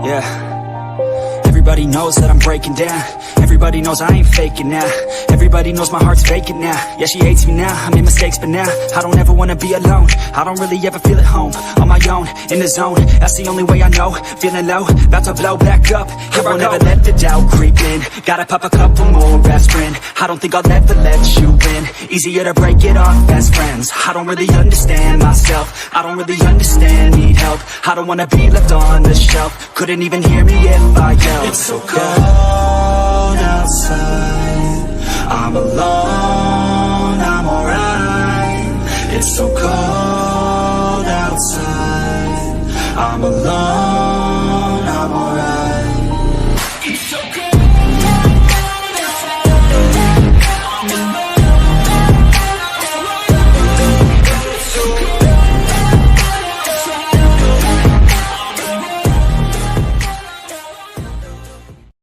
Yeah. Everybody knows that I'm breaking down. Everybody knows I ain't faking now. Everybody knows my heart's vacant now. Yeah, she hates me now, I made mistakes but now I don't ever wanna be alone. I don't really ever feel at home. On my own, in the zone, that's the only way I know. Feeling low, about to blow back up. Here I won't ever let the doubt creep in. Gotta pop a couple more aspirin. I don't think I'll ever let you in. Easier to break it off best friends. I don't really understand myself. I don't really understand, need help. I don't wanna be left on the shelf. Couldn't even hear me if I yelled. It's so cold outside, I'm alone, I'm alright. It's so cold outside, I'm alone.